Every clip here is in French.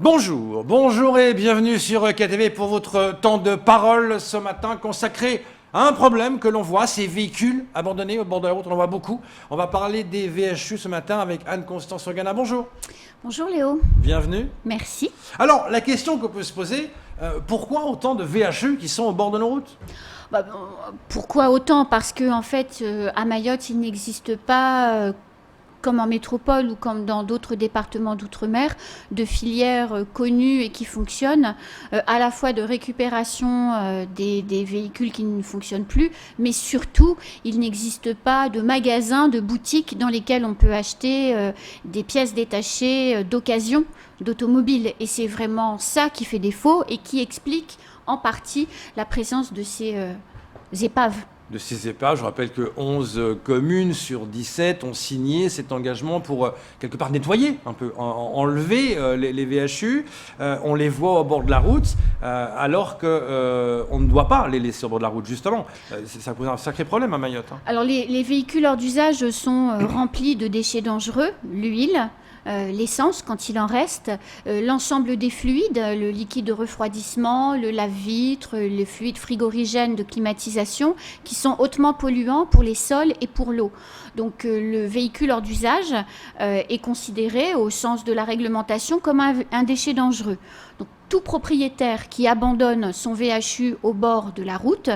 Bonjour et bienvenue sur KTV pour votre temps de parole ce matin consacré à un problème que l'on voit, ces véhicules abandonnés au bord de la route, on en voit beaucoup. On va parler des VHU ce matin avec Anne-Constance Organa. Bonjour. Bonjour Léo. Bienvenue. Merci. Alors, la question qu'on peut se poser, pourquoi autant de VHU qui sont au bord de nos routes ? Pourquoi autant ? Parce qu'en fait, à Mayotte, il n'existe pas, comme en métropole ou comme dans d'autres départements d'outre-mer, de filières connues et qui fonctionnent, à la fois de récupération des véhicules qui ne fonctionnent plus, mais surtout, il n'existe pas de magasins, de boutiques dans lesquels on peut acheter des pièces détachées d'occasion d'automobiles. Et c'est vraiment ça qui fait défaut et qui explique en partie la présence de ces épaves. De ces épaves, je rappelle que 11 communes sur 17 ont signé cet engagement pour quelque part nettoyer un peu, enlever les VHU. On les voit au bord de la route, alors qu'on ne doit pas les laisser au bord de la route, justement. Ça pose un sacré problème à Mayotte. Alors les véhicules hors d'usage sont remplis de déchets dangereux, l'huile, l'essence quand il en reste, l'ensemble des fluides, le liquide de refroidissement, le lave-vitre, les fluides frigorigènes de climatisation qui sont hautement polluants pour les sols et pour l'eau. Donc le véhicule hors d'usage est considéré au sens de la réglementation comme un déchet dangereux. Donc tout propriétaire qui abandonne son VHU au bord de la route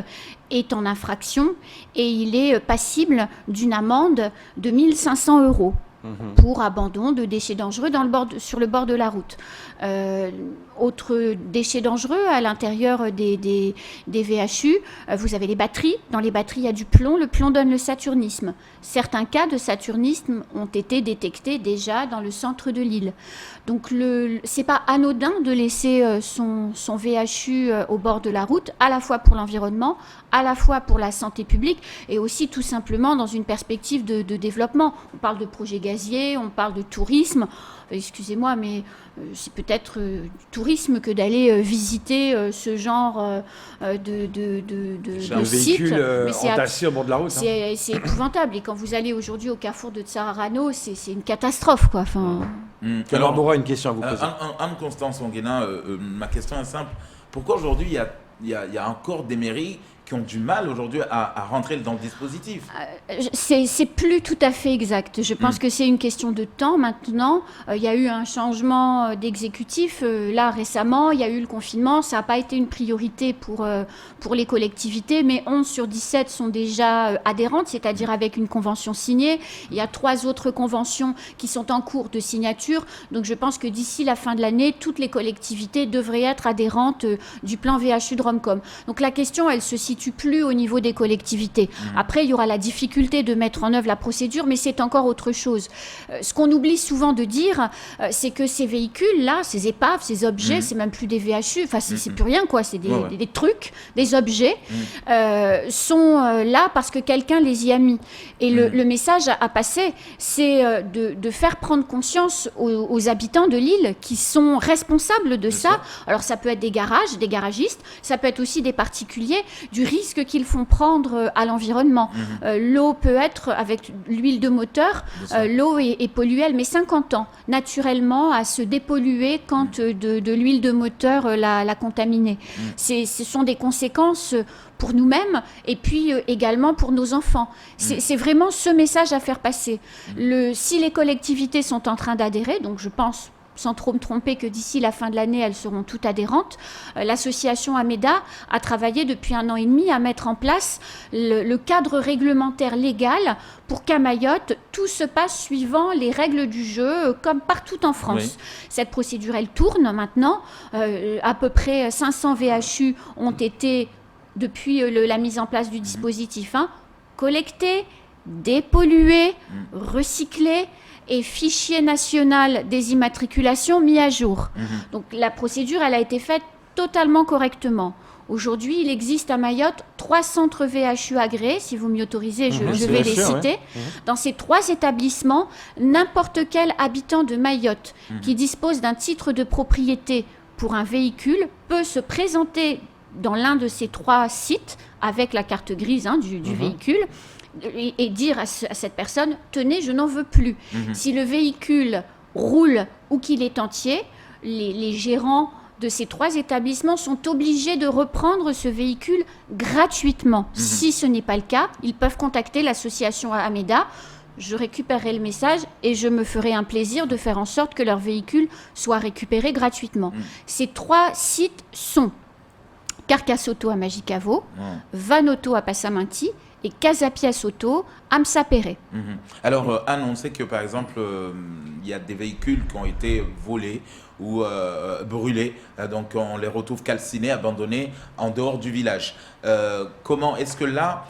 est en infraction et il est passible d'une amende de 1 500 €. Pour abandon de déchets dangereux sur le bord de la route. Autre déchets dangereux à l'intérieur des VHU, vous avez les batteries. Dans les batteries, il y a du plomb. Le plomb donne le saturnisme. Certains cas de saturnisme ont été détectés déjà dans le centre de l'île. Donc, c'est pas anodin de laisser son VHU au bord de la route, à la fois pour l'environnement, à la fois pour la santé publique et aussi tout simplement dans une perspective de développement. On parle de projets gaziers, on parle de tourisme. Excusez-moi, mais c'est peut-être du tourisme que d'aller visiter ce genre de site. Entassé au bord de la route. C'est épouvantable. Et quand vous allez aujourd'hui au carrefour de Tsararano, c'est une catastrophe, quoi. Alors, Bora, une question à vous poser. Anne-Constance Organa, ma question est simple. Pourquoi aujourd'hui il y a encore des mairies qui ont du mal aujourd'hui à rentrer dans le dispositif? C'est plus tout à fait exact. Je pense que c'est une question de temps maintenant. Il y a eu un changement d'exécutif là récemment. Il y a eu le confinement. Ça n'a pas été une priorité pour les collectivités, mais 11 sur 17 sont déjà adhérentes, c'est-à-dire avec une convention signée. Il y a 3 autres conventions qui sont en cours de signature. Donc je pense que d'ici la fin de l'année, toutes les collectivités devraient être adhérentes du plan VHU de Romcom. Donc la question, elle se situe plus au niveau des collectivités. Après, il y aura la difficulté de mettre en œuvre la procédure, mais c'est encore autre chose. Ce qu'on oublie souvent de dire, c'est que ces véhicules-là, ces épaves, ces objets, c'est même plus des VHU, enfin, c'est plus rien, quoi. C'est des trucs, des objets, sont là parce que quelqu'un les y a mis. Et le message à passer, c'est de faire prendre conscience aux habitants de l'île qui sont responsables de ça. Alors, ça peut être des garages, des garagistes, ça peut être aussi des particuliers, du risque qu'ils font prendre à l'environnement. L'eau peut être, avec l'huile de moteur, l'eau est polluée, elle met 50 ans naturellement à se dépolluer quand de l'huile de moteur l'a contaminée. Ce sont des conséquences pour nous-mêmes et puis également pour nos enfants. C'est vraiment ce message à faire passer. Si les collectivités sont en train d'adhérer, donc je pense sans trop me tromper que d'ici la fin de l'année, elles seront toutes adhérentes. L'association AMEDA a travaillé depuis 1 an et demi à mettre en place le cadre réglementaire légal pour qu'à Mayotte, tout se passe suivant les règles du jeu, comme partout en France. Oui. Cette procédure, elle tourne maintenant. À peu près 500 VHU ont été, depuis la mise en place du dispositif, collectés, dépollués, recyclés, et fichier national des immatriculations mis à jour. Donc la procédure, elle a été faite totalement correctement. Aujourd'hui, il existe à Mayotte 3 centres VHU agréés, si vous m'y autorisez, je vais les citer. Dans ces 3 établissements, n'importe quel habitant de Mayotte qui dispose d'un titre de propriété pour un véhicule peut se présenter dans l'un de ces 3 sites avec la carte grise du véhicule et dire à cette personne, tenez, je n'en veux plus. Si le véhicule roule ou qu'il est entier, les gérants de ces 3 établissements sont obligés de reprendre ce véhicule gratuitement. Si ce n'est pas le cas, ils peuvent contacter l'association Ameda. Je récupérerai le message et je me ferai un plaisir de faire en sorte que leur véhicule soit récupéré gratuitement. Ces 3 sites sont Carcasse Auto à Magicavo, Van Auto à Passaminti et Casapiès Auto à Msapéré. Alors, Anne, on sait que par exemple, il y a des véhicules qui ont été volés ou brûlés, donc on les retrouve calcinés, abandonnés en dehors du village. Comment est-ce que là,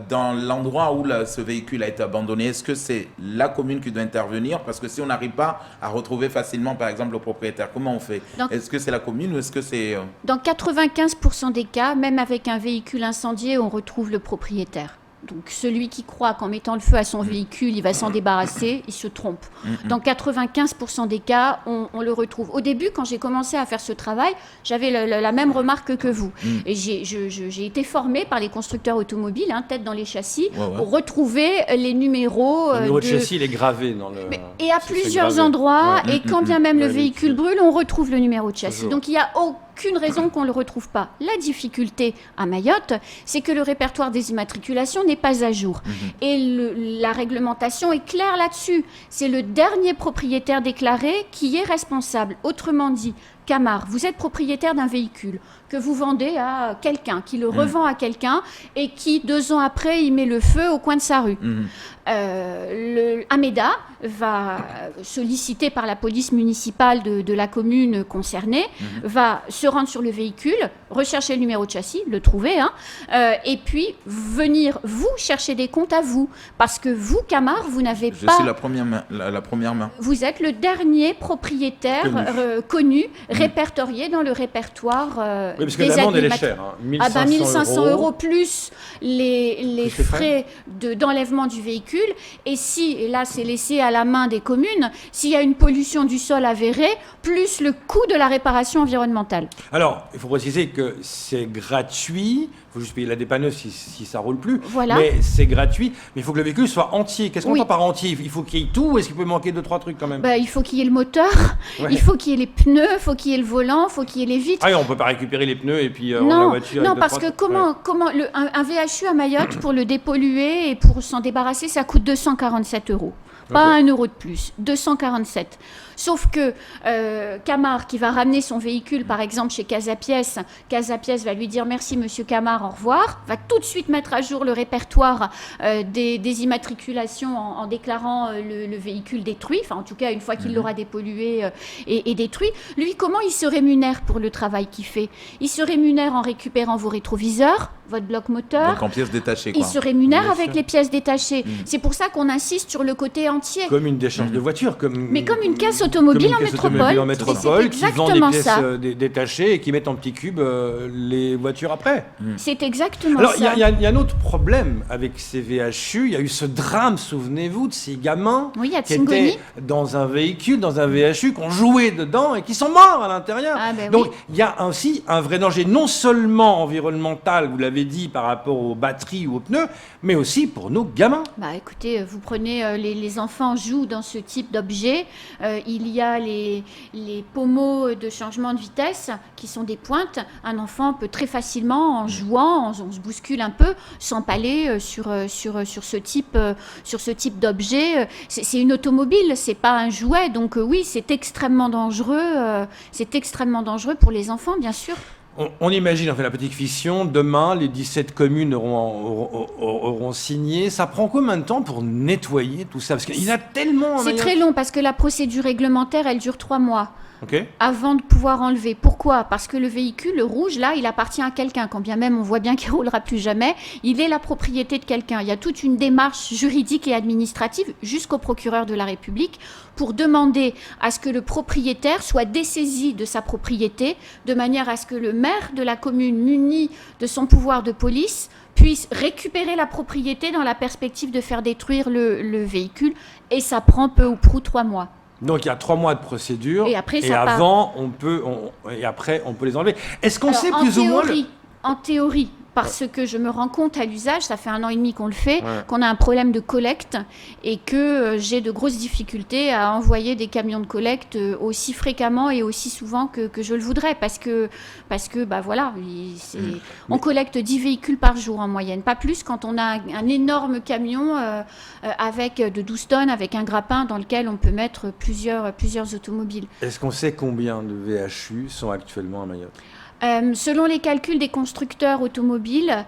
dans l'endroit où ce véhicule a été abandonné, est-ce que c'est la commune qui doit intervenir? Parce que si on n'arrive pas à retrouver facilement, par exemple, le propriétaire, comment on fait? Est-ce que c'est la commune ou est-ce que c'est... Dans 95% des cas, même avec un véhicule incendié, on retrouve le propriétaire. Donc celui qui croit qu'en mettant le feu à son véhicule, il va s'en débarrasser, il se trompe. Dans 95% des cas, on le retrouve. Au début, quand j'ai commencé à faire ce travail, j'avais la même remarque que vous. Et j'ai été formée par les constructeurs automobiles, tête dans les châssis, pour retrouver les numéros. Le numéro de châssis, il est gravé dans le... Et à plusieurs endroits, et quand bien même le véhicule brûle, on retrouve le numéro de châssis. Donc il n'y a aucune raison qu'on ne le retrouve pas. La difficulté à Mayotte, c'est que le répertoire des immatriculations n'est pas à jour. Et la réglementation est claire là-dessus. C'est le dernier propriétaire déclaré qui est responsable. Autrement dit, Camar, vous êtes propriétaire d'un véhicule que vous vendez à quelqu'un, qui le revend à quelqu'un et qui, 2 ans après, il met le feu au coin de sa rue. Ameda va, sollicité par la police municipale de la commune concernée, va se rendre sur le véhicule, rechercher le numéro de châssis, le trouver, et puis venir vous chercher des comptes à vous. Parce que vous, Camar, vous n'avez pas... Je suis la première main. Vous êtes le dernier propriétaire connu, répertorié dans le répertoire oui, parce que l'amende, elle est chère. 1500 euros plus les frais d'enlèvement du véhicule. Et là, c'est laissé à la main des communes, s'il y a une pollution du sol avérée, plus le coût de la réparation environnementale. Alors, il faut préciser que c'est gratuit. Il faut juste payer la dépanneuse si ça ne roule plus. Voilà. Mais c'est gratuit. Mais il faut que le véhicule soit entier. Qu'est-ce qu'on entend par entier? Il faut qu'il y ait tout ou est-ce qu'il peut manquer 2-3 trucs quand même? Il faut qu'il y ait le moteur, il faut qu'il y ait les pneus, il faut qu'il y ait le volant, il faut qu'il y ait les vitres. Ah oui, on ne peut pas récupérer les pneus et puis la voiture. Non, parce que un VHU à Mayotte, pour le dépolluer et pour s'en débarrasser, ça coûte 247 €. Pas 1 euro de plus, 247. Sauf que Camar, qui va ramener son véhicule, par exemple, chez Casapiès, Casapiès va lui dire « Merci, monsieur Camar, au revoir », va tout de suite mettre à jour le répertoire des immatriculations en déclarant le véhicule détruit, enfin, en tout cas, une fois qu'il l'aura dépollué et détruit. Lui, comment il se rémunère pour le travail qu'il fait? Il se rémunère en récupérant vos rétroviseurs, votre bloc moteur. Donc en pièces détachées, quoi. Il se rémunère avec les pièces détachées. C'est pour ça qu'on insiste sur le côté entier. Comme une décharge de voiture. Mais comme une caisse automobile en métropole. Qui vend des pièces détachées et qui mettent en petits cubes les voitures après. C'est exactement ça. Alors, il y a un autre problème avec ces VHU. Il y a eu ce drame, souvenez-vous, de ces gamins qui étaient dans un véhicule, dans un VHU, qui ont joué dedans et qui sont morts à l'intérieur. Donc, il y a aussi un vrai danger, non seulement environnemental, vous l'avez dit, par rapport aux batteries ou aux pneus, mais aussi pour nos gamins. Écoutez, vous prenez les enfants jouent dans ce type d'objet. Il y a les pommeaux de changement de vitesse qui sont des pointes. Un enfant peut très facilement, en jouant, on se bouscule un peu, s'empaler sur ce type d'objet. C'est une automobile, c'est pas un jouet. Donc oui, c'est extrêmement dangereux. C'est extrêmement dangereux pour les enfants, bien sûr. On imagine, on fait la petite fiction, demain, les 17 communes auront signé. Ça prend combien de temps pour nettoyer tout ça? Parce qu'il y en a tellement... C'est très long, parce que la procédure réglementaire, elle dure 3 mois. Okay. Avant de pouvoir enlever. Pourquoi? Parce que le véhicule, le rouge, là, il appartient à quelqu'un. Quand bien même on voit bien qu'il ne roulera plus jamais, il est la propriété de quelqu'un. Il y a toute une démarche juridique et administrative jusqu'au procureur de la République pour demander à ce que le propriétaire soit dessaisi de sa propriété, de manière à ce que le maire de la commune, muni de son pouvoir de police, puisse récupérer la propriété dans la perspective de faire détruire le véhicule. Et ça prend peu ou prou 3 mois. Donc il y a 3 mois de procédure et après, on peut les enlever. Est-ce qu'on sait plus ou moins En théorie, parce que je me rends compte à l'usage, ça fait 1 an et demi qu'on le fait, Ouais. qu'on a un problème de collecte et que j'ai de grosses difficultés à envoyer des camions de collecte aussi fréquemment et aussi souvent que je le voudrais, parce que bah voilà, on collecte 10 véhicules par jour en moyenne, pas plus quand on a un énorme camion avec de 12 tonnes, avec un grappin dans lequel on peut mettre plusieurs automobiles. Est-ce qu'on sait combien de VHU sont actuellement à Mayotte? Selon les calculs des constructeurs automobiles,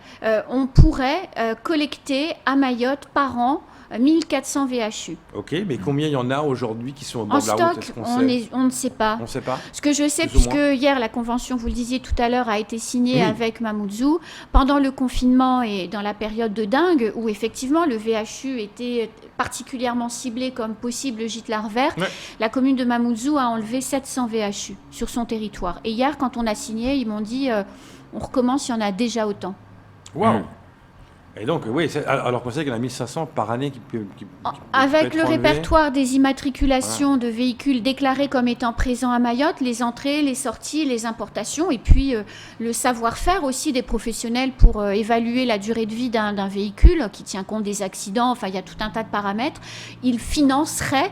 on pourrait collecter à Mayotte par an 1400 VHU. Ok, mais combien il y en a aujourd'hui qui sont au bord En de la route? stock, Est-ce qu'on sait? on ne sait pas. On ne sait pas. Ce que je sais, Plus ou puisque hier la convention, vous le disiez tout à l'heure, a été signée Oui. avec Mamoudzou, pendant le confinement et dans la période de dingue, où effectivement le VHU était particulièrement ciblé comme possible gîte larvaire, Ouais. la commune de Mamoudzou a enlevé 700 VHU sur son territoire. Et hier, quand on a signé, ils m'ont dit on recommence, il y en a déjà autant. Waouh! Et donc, oui, alors qu'on sait qu'il y en a 1500 par année qui peut Avec le être enlevé. répertoire des immatriculations de véhicules déclarés comme étant présents à Mayotte, les entrées, les sorties, les importations, et puis le savoir-faire aussi des professionnels pour évaluer la durée de vie d'un véhicule qui tient compte des accidents, enfin il y a tout un tas de paramètres, ils financeraient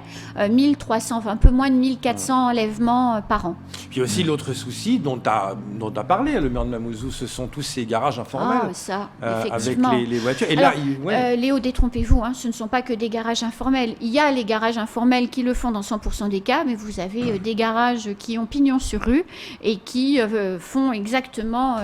1300, enfin un peu moins de 1400 enlèvements par an. Puis aussi l'autre souci dont tu as parlé, le maire de Mamoudzou, ce sont tous ces garages informels. Ah, ça, avec effectivement. les voitures. Et Alors, là, Léo, détrompez-vous, hein, ce ne sont pas que des garages informels. Il y a les garages informels qui le font dans 100% des cas, mais vous avez des garages qui ont pignon sur rue et qui font exactement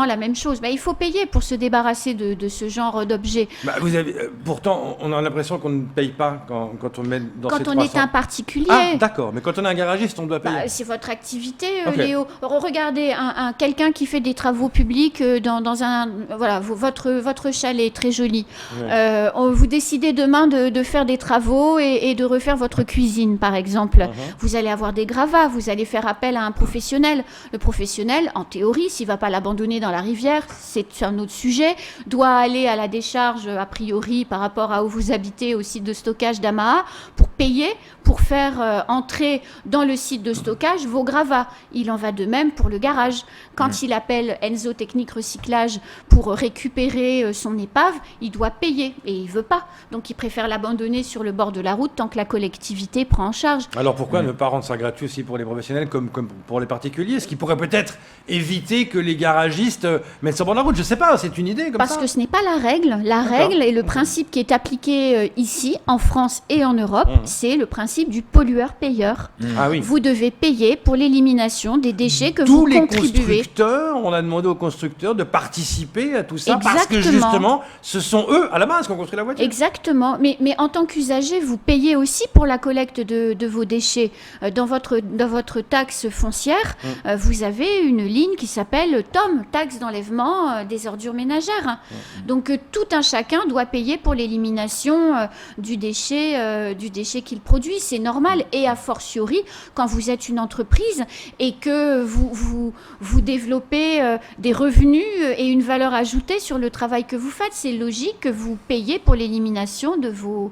la même chose. Bah, il faut payer pour se débarrasser de ce genre d'objets. vous avez, pourtant, on a l'impression qu'on ne paye pas quand on met dans ces Quand on 300. est un particulier... Ah, d'accord, mais quand on est un garagiste, on doit payer. Bah, c'est votre activité, Ok. Léo. Regardez, quelqu'un qui fait des travaux publics dans un... Voilà, votre chalet très joli. Ouais. Vous décidez demain de faire des travaux et de refaire votre cuisine, par exemple. Vous allez avoir des gravats, vous allez faire appel à un professionnel. Le professionnel, en théorie, s'il ne va pas l'abandonner dans la rivière, c'est un autre sujet, doit aller à la décharge, a priori, par rapport à où vous habitez, au site de stockage d'Amaha, pour payer, pour faire entrer dans le site de stockage vos gravats. Il en va de même pour le garage. Quand il appelle Enzo Technique Recyclage pour récupérer son épave, il doit payer et il veut pas. Donc il préfère l'abandonner sur le bord de la route tant que la collectivité prend en charge. Alors pourquoi ne pas rendre ça gratuit aussi pour les professionnels comme pour les particuliers? Ce qui pourrait peut-être éviter que les garagistes mettent ça au bord de la route. Je sais pas, c'est une idée comme Parce ça. que ce n'est pas la règle. La règle et le principe qui est appliqué ici, en France et en Europe, c'est le principe du pollueur-payeur. Ah oui. Vous devez payer pour l'élimination des déchets que Tous vous les contribuez. constructeurs, on a demandé aux constructeurs de participer à tout ça parce que Exactement. justement, ce sont eux à la base qui ont construit la voiture. Exactement, mais en tant qu'usager, vous payez aussi pour la collecte de vos déchets. Dans votre taxe foncière, vous avez une ligne qui s'appelle TOM, taxe d'enlèvement des ordures ménagères. Donc tout un chacun doit payer pour l'élimination du déchet qu'il produit, c'est normal. Et a fortiori, quand vous êtes une entreprise et que vous développez des revenus et une valeur ajoutée sur le travail que vous faites, c'est logique que vous payez pour l'élimination de vos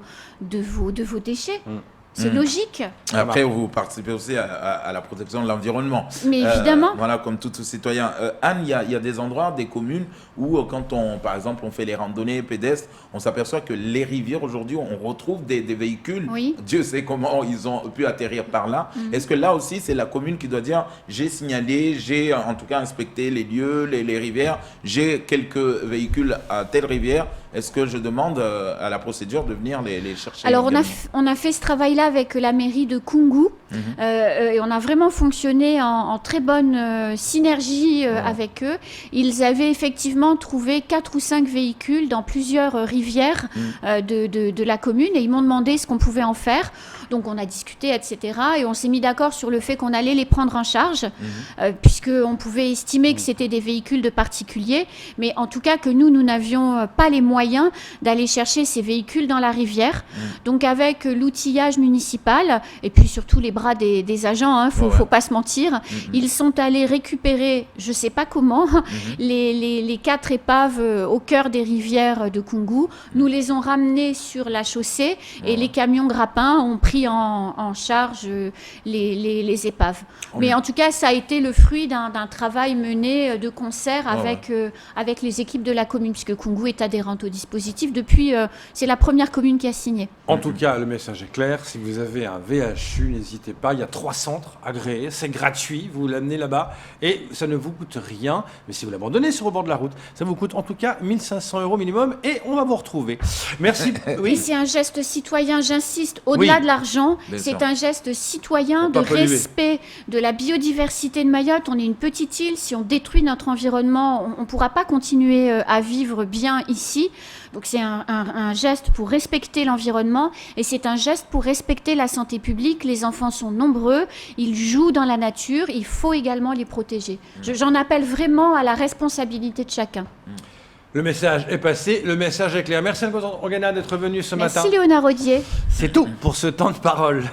déchets. C'est logique. Après, vous participez aussi à la protection de l'environnement. Mais évidemment. Voilà, comme tout citoyen. Anne, il y a des endroits, des communes où, quand par exemple, on fait les randonnées pédestres, on s'aperçoit que les rivières, aujourd'hui, on retrouve des véhicules. Oui. Dieu sait comment ils ont pu atterrir par là. Est-ce que là aussi, c'est la commune qui doit dire, j'ai signalé, j'ai en tout cas inspecté les lieux, les rivières, j'ai quelques véhicules à telle rivière. Est-ce que je demande à la procédure de venir les chercher? Alors, on a fait ce travail-là avec la mairie de Koungou. Et on a vraiment fonctionné en très bonne synergie avec eux. Ils avaient effectivement trouvé 4 ou 5 véhicules dans plusieurs rivières de la commune et ils m'ont demandé ce qu'on pouvait en faire. Donc on a discuté, etc. Et on s'est mis d'accord sur le fait qu'on allait les prendre en charge, puisqu'on pouvait estimer que c'était des véhicules de particuliers, mais en tout cas que nous n'avions pas les moyens d'aller chercher ces véhicules dans la rivière. Donc avec l'outillage municipal municipal, et puis surtout les bras des agents, faut pas se mentir. Ils sont allés récupérer, je ne sais pas comment, les 4 épaves au cœur des rivières de Koungou. Nous les ont ramenées sur la chaussée et les camions grappins ont pris en charge les épaves. Mais en tout cas, ça a été le fruit d'un travail mené de concert avec les équipes de la commune, puisque Koungou est adhérente au dispositif depuis, c'est la première commune qui a signé. En tout cas, le message est clair. Si vous avez un VHU, n'hésitez pas. Il y a 3 centres agréés. C'est gratuit. Vous l'amenez là-bas et ça ne vous coûte rien. Mais si vous l'abandonnez sur le bord de la route, ça vous coûte en tout cas 1 500 € minimum et on va vous retrouver. Merci. Et c'est un geste citoyen, j'insiste, au-delà de l'argent, c'est un geste citoyen de respect de la biodiversité de Mayotte. On est une petite île. Si on détruit notre environnement, on ne pourra pas continuer à vivre bien ici. Donc c'est un geste pour respecter l'environnement et c'est un geste pour respecter la santé publique. Les enfants sont nombreux, ils jouent dans la nature, il faut également les protéger. J'en appelle vraiment à la responsabilité de chacun. Le message est passé, le message est clair. Merci Anne Organa d'être venue ce matin. Merci Léonard Rodier. C'est tout pour ce temps de parole.